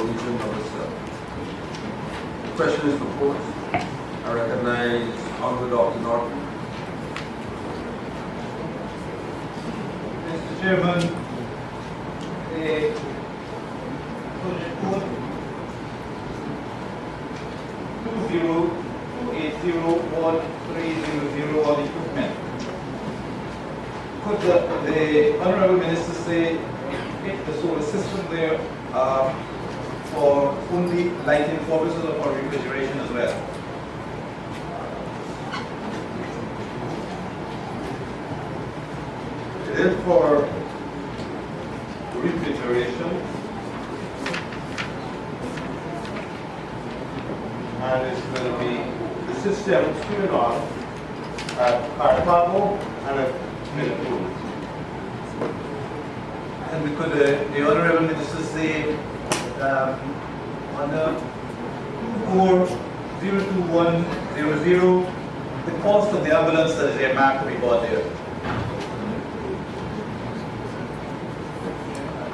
region of itself. The question is proposed. I recognize Honorable Dr. Norton. Mr. Chairman, the project code 20280130 on equipment. Could the Honorable Minister say if the solar system there for only lighting purposes or for refrigeration as well? It is for refrigeration, and it's going to be the system turned on at Cartago and at Middle. And we could, the Honorable Minister say, under 240210, the cost of the ambulance that is earmarked to be bought there.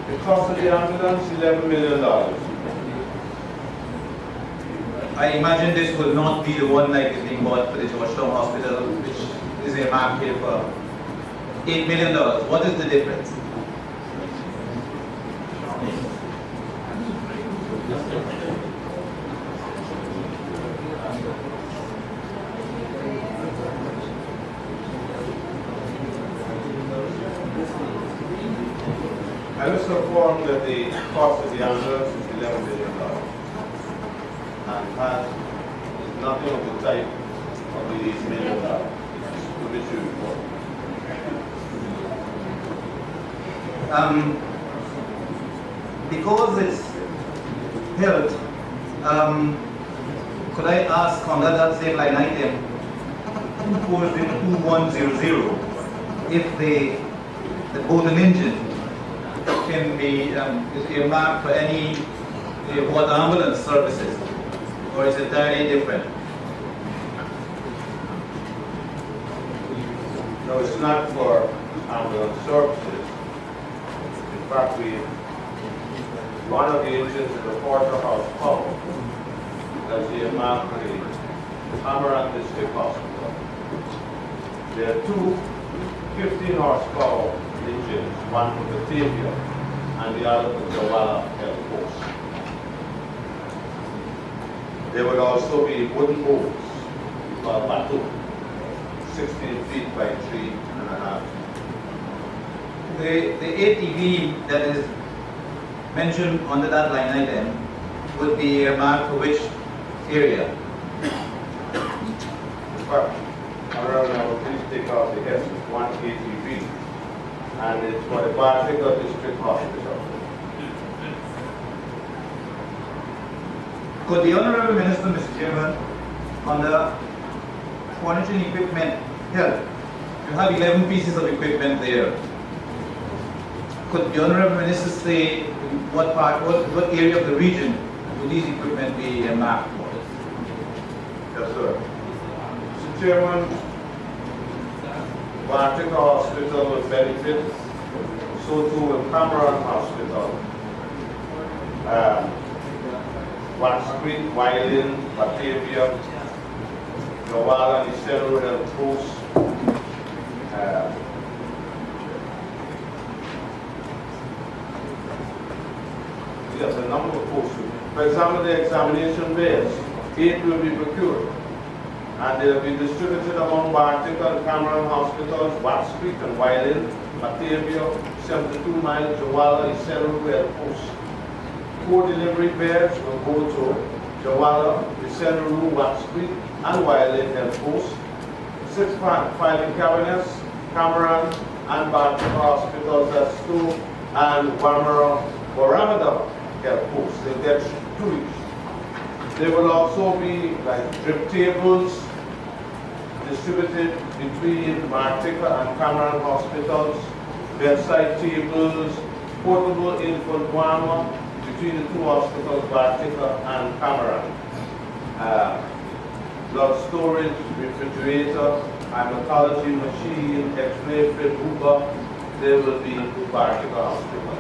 The cost of the ambulance, $11 million. I imagine this will not be the one like is being bought for the Georgetown Hospital, which is earmarked here for $8 million. What is the difference? I was informed that the cost of the ambulance is $11 million and has nothing of the type of the $8 million to which you report. Because it's health, could I ask on that same line item 240100 if the golden engine can be is earmarked for any water ambulance services, or is it entirely different? No, it's not for ambulance services. In fact, one of the engines is a porterhouse pump that's earmarked for the Amaranth District Hospital. There are two 15 horsepower engines, one for Batavia and the other for Jawala Health Post. There will also be wooden boats called Batu, 16 feet by 3.5. The ATV that is mentioned under that line item would be earmarked for which area? However, I will please take out the S1 ATV, and it's for the Bartica District Hospital. Could the Honorable Minister, Mr. Chairman, on the furniture and equipment help? You have 11 pieces of equipment there. Could the Honorable Minister say what area of the region will these equipment be earmarked for? Yes, sir. Mr. Chairman, Bartica Hospital will benefit, so too will Cameron Hospital. Wax Creek, Wyland, Batavia, Gawala, and Eastern Health Post. Yes, a number of posts. For example, the examination beds, 8 will be procured, and they will be distributed among Bartica and Cameron hospitals, Wax Creek and Wyland, Batavia, 72 miles, Jawala, Eastern Health Post. 4 delivery beds will go to Jawala, Eastern Wax Creek, and Wyland Health Post. 6 filing cabinets, Cameron and Bartica hospitals, that's 2, and Waramada Health Post. They get 2 each. There will also be like drip tables distributed between Bartica and Cameron hospitals, bedside tables, portable infant warmer between the 2 hospitals, Bartica and Cameron. Blood storage, refrigerator, hematology machine, X-ray fit, Uber, they will be Bartica Hospital.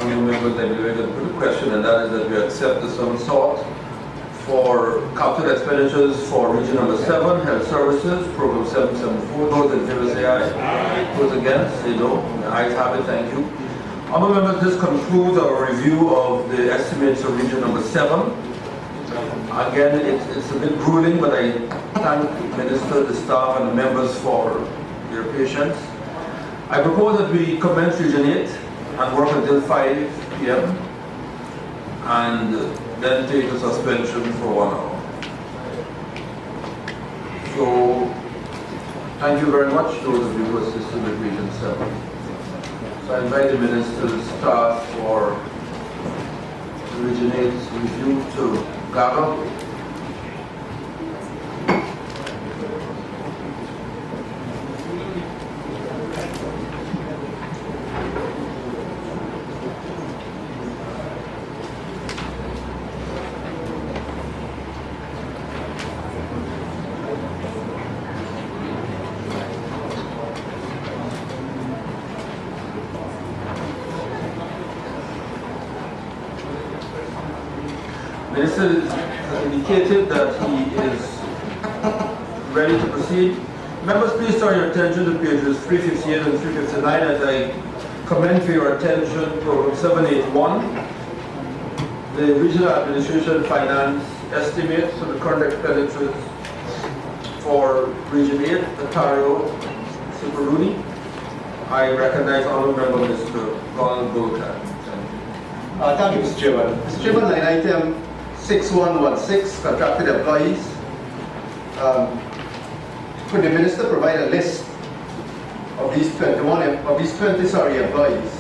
honorable members deliberated put a question, and that is that we accept the sum sought for capital expenditures for region number 7, health services, program 774. Those in favor say aye. Those against say no. The ayes have it, thank you. Honorable members, this concludes our review of the estimates of region number 7. Again, it's a bit grueling, but I thank the minister, the staff, and the members for their patience. I propose that we commence region 8 and work until 5 p.m. and then take a suspension for 1 hour. So, thank you very much, those of you who assisted with region 7. So I invite the minister's staff for region 8's review to gather. Minister has indicated that he is ready to proceed. Members, please turn your attention to pages 358 and 359 as I commend for your attention program 781, the regional administration finance estimates for the current expenditures for region 8, Ontario, Super Rooney. I recognize honorable member Mr. Ronald Bullock. Thank you, Mr. Chairman. Mr. Chairman, line item 6116, contracted employees. Could the minister provide a list of these 20 employees?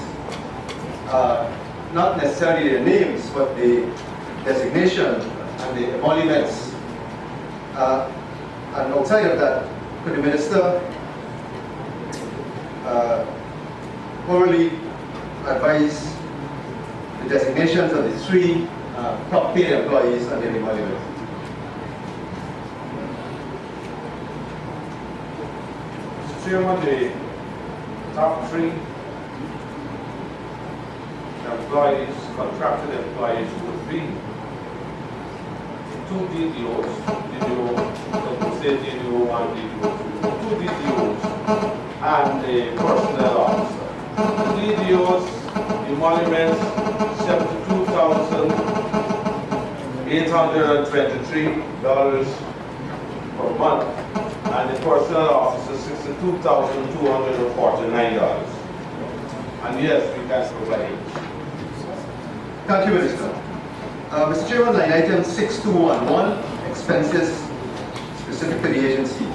Not necessarily their names, but the designation and the emoluments. And outside of that, could the minister orally advise the designations of the 3 top paid employees and their emoluments? Mr. Chairman, the top 3 employees, contracted employees would be 2 DDOs, DDO, state DDO 1, DDO 2, 2 DDOs, and the personnel officer. The DDOs, emoluments, $72,823 per month, and the personnel officer $62,249. And yes, we can provide it. Thank you, Minister. Mr. Chairman, line item 6211, expenses specific to the agency.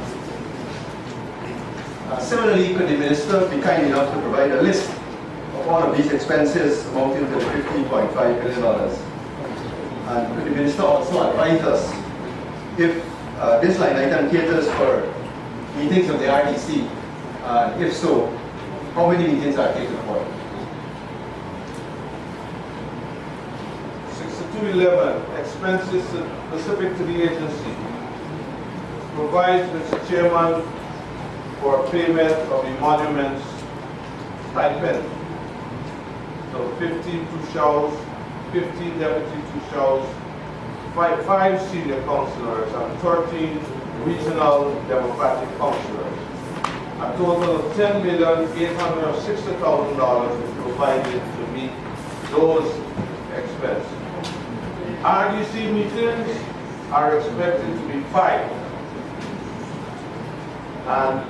Similarly, could the minister be kind enough to provide a list of all of these expenses amounting to $15.5 billion? And could the minister also advise us if this line item caters for meetings of the RDC? If so, how many meetings are catered for? 6211, expenses specific to the agency, provides, Mr. Chairman, for payment of emoluments stipend. So 15 Tushals, 15 deputy Tushals, 5 senior councillors, and 13 regional democratic councillors. A total of $10,860,000 is provided to meet those expenses. RDC meetings are expected to be 5. And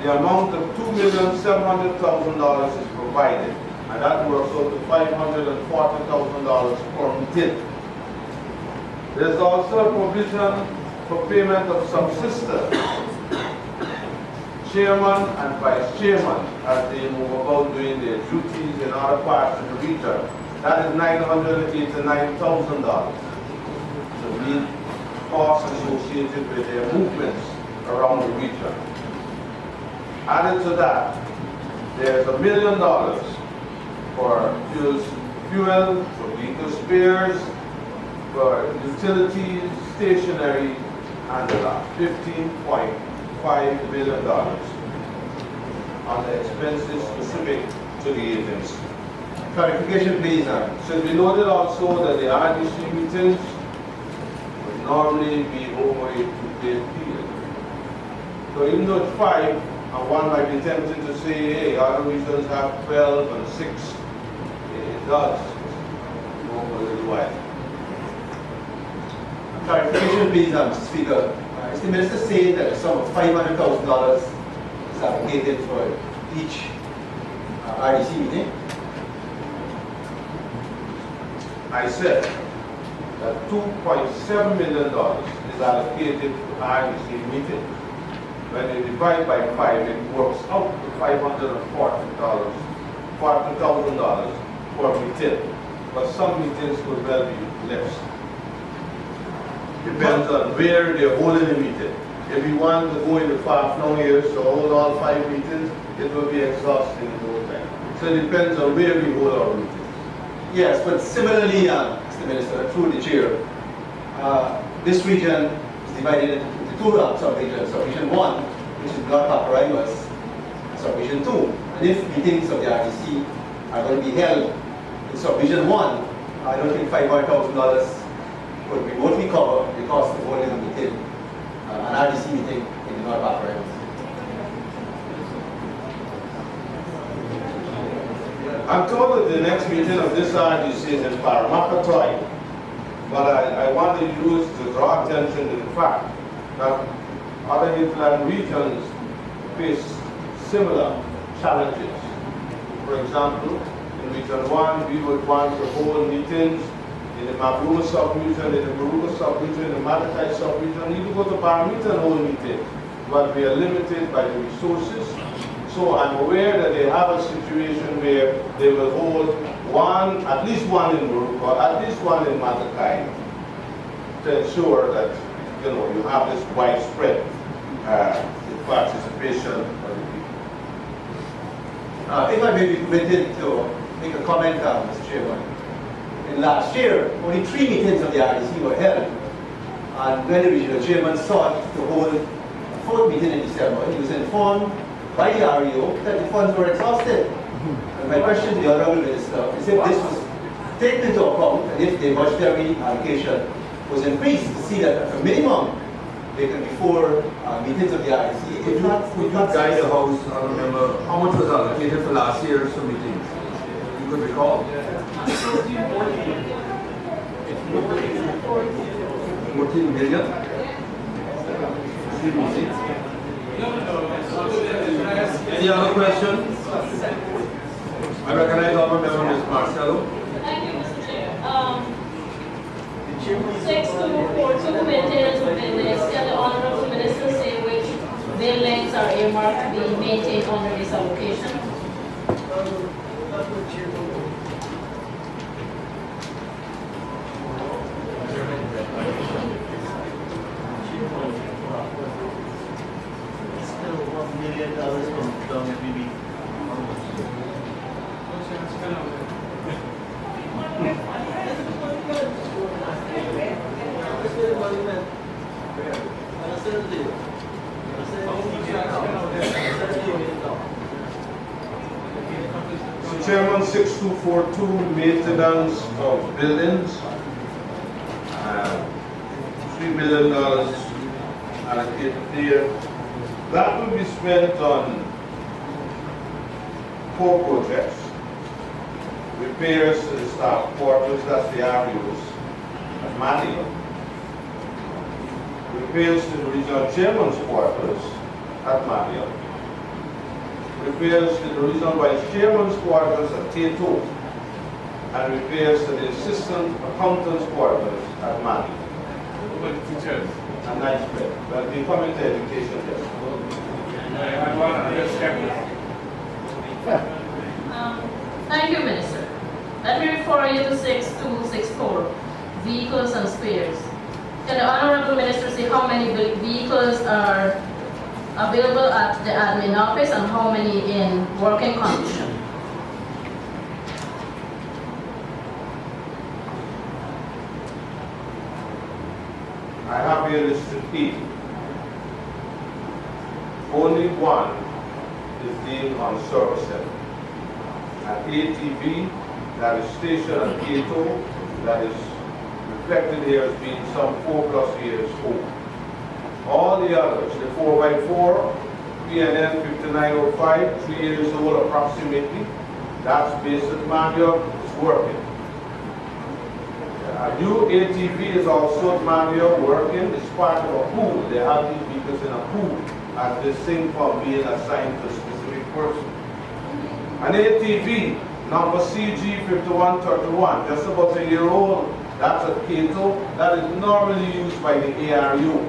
the amount of $2,700,000 is provided, and that works out to $540,000 per meeting. There's also a provision for payment of subsistence. Chairman and vice chairman, as they move about doing their duties in other parts of the region, that is $989,000 to meet costs associated with their movements around the region. Added to that, there's $1 million for fuel, for vehicle spares, for utilities, stationery, and the lot. $15.5 billion on the expenses specific to the agency. Clarification, please. Should be noted also that the RDC meetings would normally be over a 2-day period. So even though it's 5, and one might be tempted to say, hey, other regions have 12 and 6, it does go for a little while. Clarification, please, Mr. Speaker. Is the minister saying that the sum of $500,000 is allocated for each RDC meeting? I said that $2.7 million is allocated to RDC meetings. When you divide by 5, it works out to $540,000 per meeting. But some meetings could well be less. Depends on where they're holding the meeting. If you want to go in the far-flung areas to hold all 5 meetings, it will be exhausting in no time. So it depends on where we hold our meetings. Yes, but similarly, Mr. Minister, through the chair, this region is divided into 2 sub-regions. Sub-region 1, which is North Paparimas, and Sub-region 2. And if meetings of the RDC are going to be held in Sub-region 1, I don't think $500,000 would remotely cover the cost of holding a meeting, an RDC meeting in the North Paparimas. I'm told that the next meeting of this RDC is in Paramakatoy, but I want to use to draw attention to the fact that other hinterland regions face similar challenges. For example, in Region 1, we would want to hold meetings in the Mabruma sub-region, in the Maruga sub-region, in the Matakai sub-region, even go to Paramita and hold meetings, but we are limited by the resources. So I'm aware that they have a situation where they will hold at least one in Maruga, at least one in Matakai, to ensure that you have this widespread participation of the people. If I may be permitted to make a comment, Mr. Chairman. In last year, only 3 meetings of the RDC were held, and when the regional chairman sought to hold a 4th meeting in December, he was informed by the REO that the funds were exhausted. And my question to the Honourable Minister is if this was taken into account and if the budgetary allocation was increased to see that at a minimum there can be 4 meetings of the RDC. Could you guide the House, I don't remember, how much was allocated for last year's meetings? You could recall? 14 million? 3 meetings? Any other questions? I recognize our member, Ms. Marcelo. Thank you, Mr. Chair. 6242 maintenance of buildings. Can the Honorable Minister say which buildings are earmarked to be maintained under this allocation? Chairman, 6242, maintenance of buildings, $3 million allocated there. That will be spent on 4 projects. Repairs to the staff quarters, that's the REOs, at Manila. Repairs to the regional chairman's quarters at Manila. Repairs to the regional vice chairman's quarters at Tato, and repairs to the assistant accountant's quarters at Mali. And nice bed. But we come into education, yes. Thank you, Minister. Let me refer you to 6264, vehicles and spares. Can the Honorable Minister say how many vehicles are available at the admin office and how many in working condition? I have here listed 8. Only 1 is deemed on service. An ATV that is stationed at K2, that is reflected here as being some 4+ years old. All the others, the 4x4, PNN 5905, 3 years old approximately, that's basic manual, it's working. A new ATV is also manual working, it's part of a pool. They have these vehicles in a pool as distinct from being assigned to a specific person. An ATV, number CG5131, just about a year old, that's a K2, that is normally used by the ARU.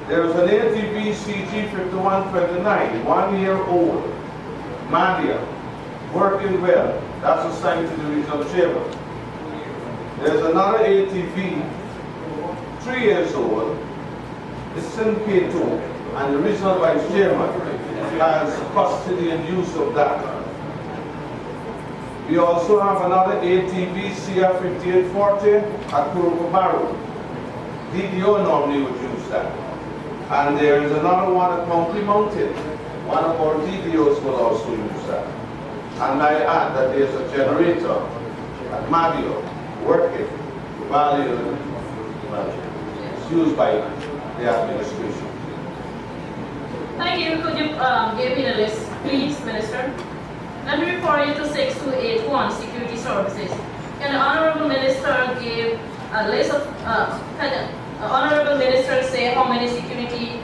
There is an ATV CG5129, 1 year old, manual, working well, that's assigned to the regional chairman. There's another ATV, 3 years old, it's in K2, and the regional vice chairman has custody and use of that. We also have another ATV CR5840 at Kurukubaru. DDO normally would use that. And there is another one at Monkey Mountain. One of our DDOs will also use that. And I add that there's a generator at Madio working, value, it's used by the administration. Thank you. Could you give me the list, please, Minister? Let me refer you to 6281, Security Services. Can the Honorable Minister give a list of, can the Honorable Minister say how many security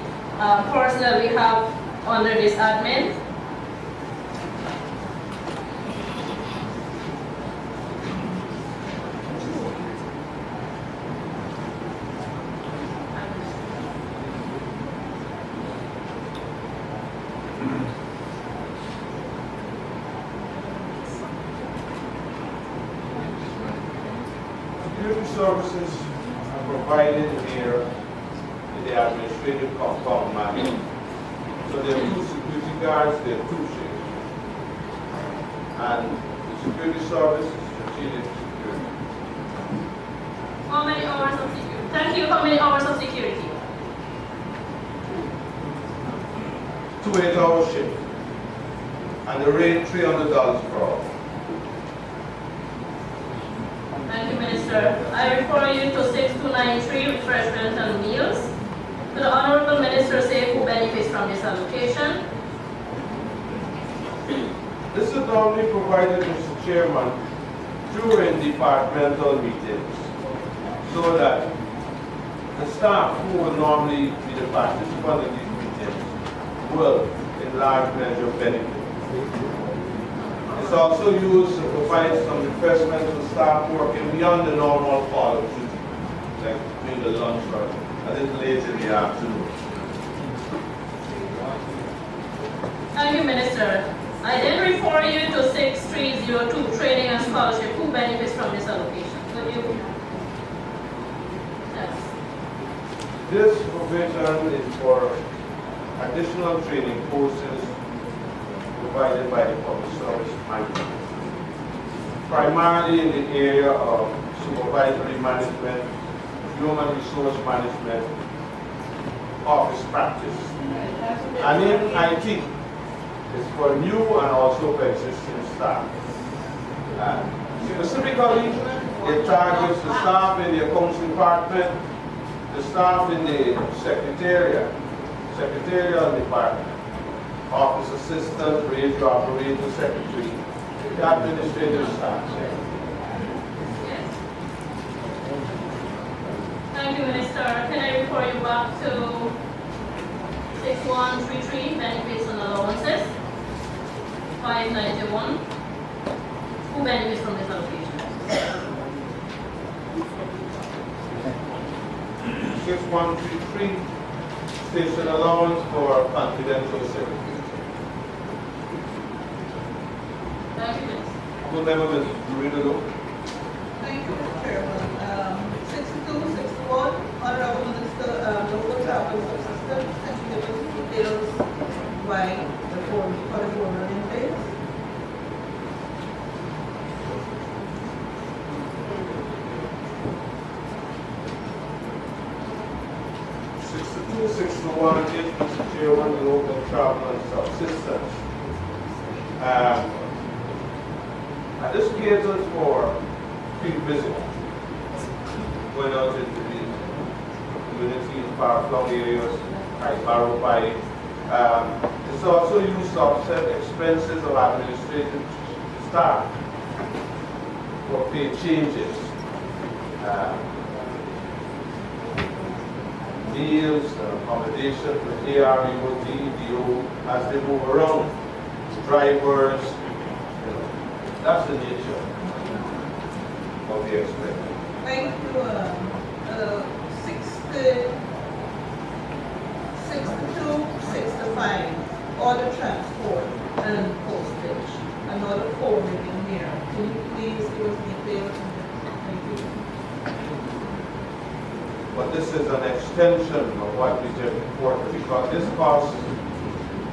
personnel we have under this admin? Security services are provided here in the administrative compound manual. So there are 2 security guards, there are 2 shifts. And the security service is strategic security. How many hours of security? Thank you. How many hours of security? 2 8-hour shifts. And the rate $300 per hour. Thank you, Minister. I refer you to 6293, refreshment and meals. Will the Honorable Minister say who benefits from this allocation? This is normally provided, Mr. Chairman, during departmental meetings, so that the staff who will normally be the participant in these meetings will, in large measure, benefit. It's also used to provide some refreshment to staff working beyond the normal call of duty, like between the lunch or a little late in the afternoon. Thank you, Minister. I then refer you to 6302, training and scholarship. Who benefits from this allocation? Could you? Yes. This provision is for additional training courses provided by the public service management, primarily in the area of supervisory management, human resource management, office practice. And in IT, it's for new and also for existing staff. Specifically, it targets the staff in the accounts department, the staff in the secretarial department, office assistant, radio operator, secretary, the administrative staff. Yes. Thank you, Minister. Can I refer you back to 6133, benefits and allowances? 591. Who benefits from this allocation? 6133, station allowance for confidential secretary. Thank you, Minister. Full member, Ms. Marina. Thank you, Mr. Chairman. 6261, Honorable Minister, local travel subsistence, and she gives us details why the four running days. $6261 is Mr. Chairman, local travel and subsistence. I This caters for field visit, going out into the communities, far-flung areas, like Barrow Pike. It's also used to offset expenses of administrative staff for pay changes, meals and accommodation for AREO, DEDO as they move around, drivers. That's the nature of the expense. Thank you. 62, 65, order transport and postage. Another 4 million here. Can you please give us details? Thank you. But this is an extension of what we just reported because this costs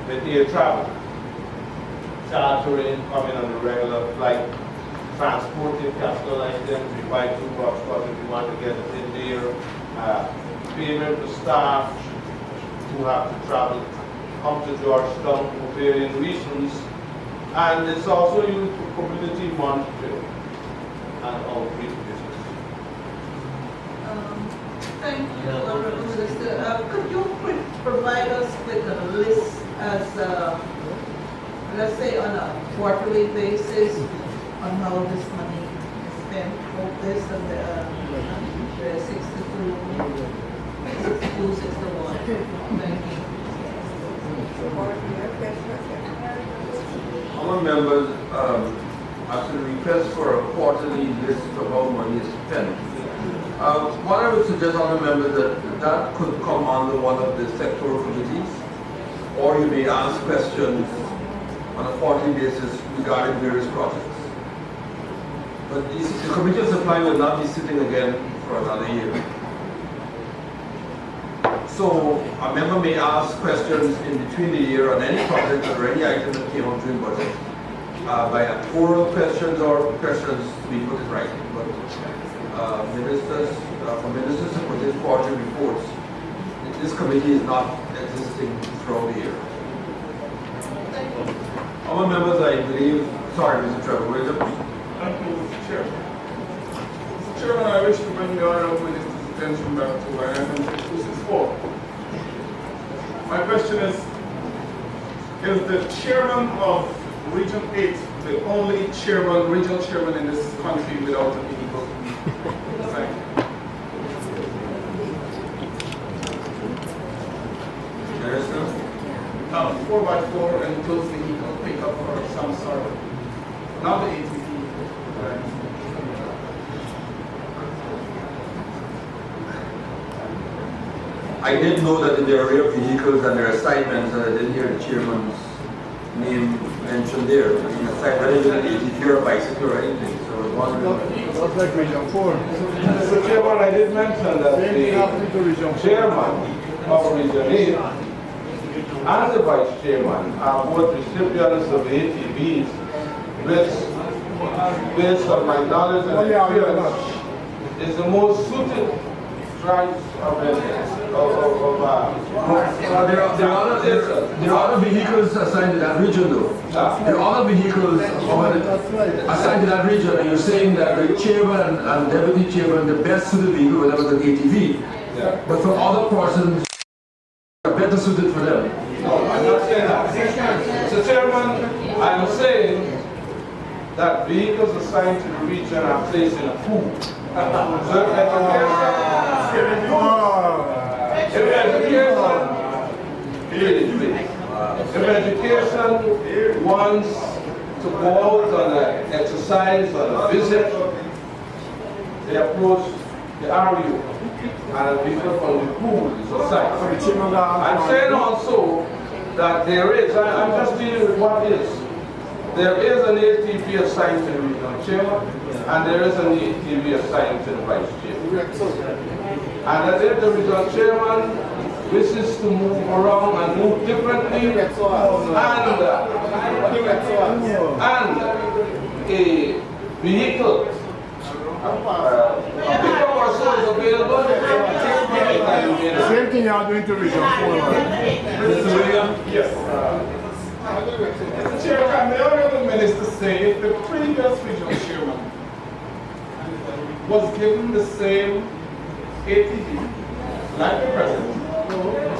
with air travel, chartering, coming on the regular flight, transporting capital items, we buy 2 boxes if you want to get it in there, payment to staff who have to travel, come to Georgetown for varying reasons, and it's also used for community monitoring and outreach business. Thank you, Honorable Minister. Could you provide us with a list as, let's say, on a quarterly basis on how this money is spent, both this and the 62, 61? Thank you. Our members actually request for a quarterly list of how money is spent. What I would suggest, honourable members, that could come under one of the sectoral committees, or you may ask questions on a quarterly basis regarding various projects. But the Committee of Supply will not be sitting again for another year. So a member may ask questions in between the year on any project or any item that came up during budget by oral questions or questions to be put in writing. But ministers, for ministers to put in quarterly reports, this committee is not existing throughout the year. Our members, I believe, sorry, Mr. Trevor Williams. Thank you, Mr. Chair. Mr. Chairman, I wish to bring the Honourable Minister's attention back to item 264. My question is the chairman of Region 8 the only chairman, regional chairman in this country without a vehicle? Thank you. There is no? 4x4 and closed vehicle pickup or some sort of, not the ATV. I did know that in the area of vehicles and their assignments, and I didn't hear the chairman's name mentioned there. I mean, aside whether it's an ATV or a bicycle or anything, so I was wondering. That's like Region 4. Mr. Chairman, I did mention that Same thing happening to Region 4. the chairman of Region 8 and the vice chairman are both recipients of ATVs, which, based on my knowledge and experience, is the most suited drive of There are other vehicles assigned to that region though. There are other vehicles assigned to that region, and you're saying that the chairman and deputy chairman, the best suited vehicle was an ATV. Yeah. But for other persons, are better suited for them. No, I'm not saying that. Mr. Chairman, I'm saying that vehicles assigned to the region are placed in a pool. So if education wants to go out on an exercise, on a visit, they approach the RU and a vehicle from the pool is assigned. I'm saying also that there is, I'm just dealing with what is. There is an ATV assigned to the regional chairman, and there is an ATV assigned to the vice chairman. And that if the regional chairman wishes to move around and move differently, and a vehicle, a pickup or so is available, Same thing you are doing to Region 4. Mr. Williams? Yes. Mr. Chairman, the Honourable minister say if the previous regional chairman was given the same ATV like the present,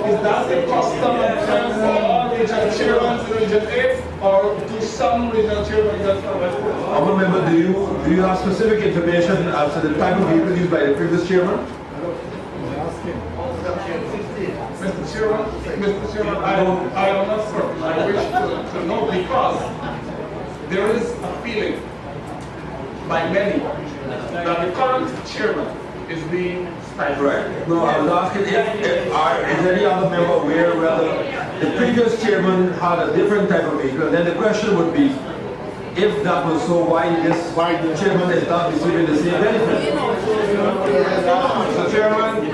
is that the custom and trend for all regional chairmen in Region 8, or do some regional chairmen just for West Coast? Honorable member, do you have specific information as to the type of vehicle used by the previous chairman? Mr. Chairman, I am not certain. I wish to know because there is a feeling by many that the current chairman is being stifled. Right. No, I was asking is any other member aware whether the previous chairman had a different type of vehicle? And then the question would be, if that was so, why the chairman is not receiving the same benefit? Mr. Chairman,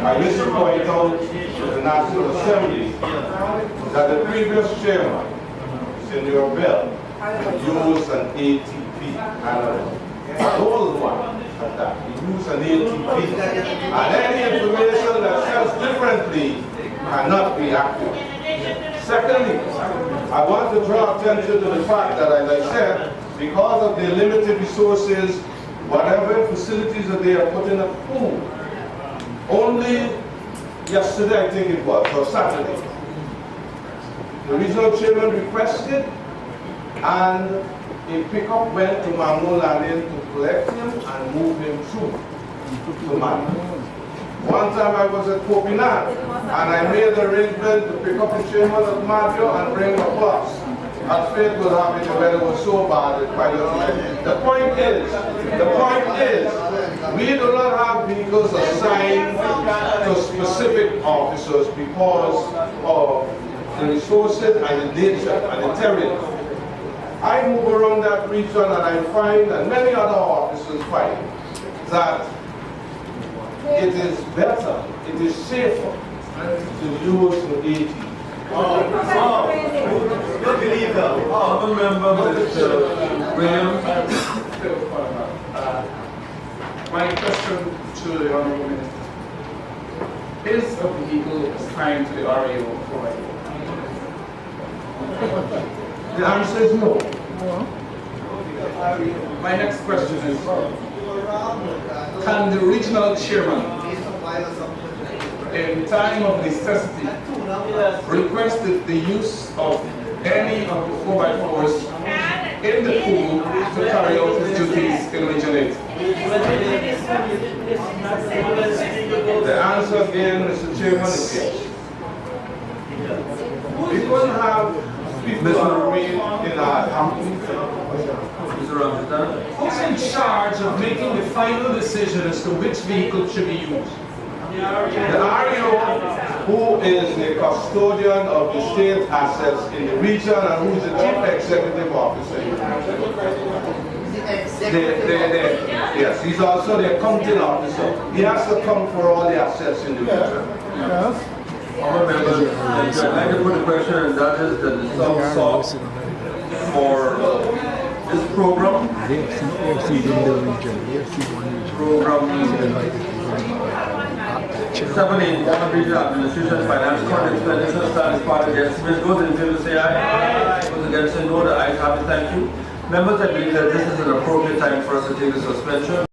I wish to point out to the National Assembly that the previous chairman, Senor Bell, used an ATP and an old one at that. He used an ATP. And any information that says differently cannot be accurate. Secondly, I want to draw attention to the fact that, as I said, because of their limited resources, whatever facilities that they are putting up food, only yesterday, I think it was, or Saturday, the regional chairman requested and a pickup went to Mamul Landing to collect him and move him through to Mamul. One time I was at Kopinan and I made the arrangement to pick up the chairman of Mario and bring a bus. As fate would have it, the weather was so bad it quite was. The point is, we do not have vehicles assigned to specific officers because of the resources and the nature and the terrain. I move around that region and I find, and many other officers find, that it is better, it is safer to use the AT. Don't believe that. Honorable member, Mr. Williams. My question to the Honorable Minister. Is a vehicle assigned to the RAO provided? The answer is no. My next question is, can the regional chairman, in time of necessity, request the use of any of the 4x4s in the pool to carry out his duties in Region 8? The answer again, Mr. Chairman, is yes. We couldn't have people in our company. Mr. Ramsey. Who's in charge of making the final decision as to which vehicle should be used? The REO, who is the custodian of the state assets in the region and who is the chief executive officer. Yes, he's also the accounting officer. He has to come for all the assets in the region. Honorable members, I'd like to put a question, and that is that the sum sought for this program, program 7 Water Regional Administration Finance Fund Expenditure as part of the estimate. Those in favor say aye. Those against say no. The ayes have it. Thank you. Members, I believe that this is an appropriate time for us to take a suspension.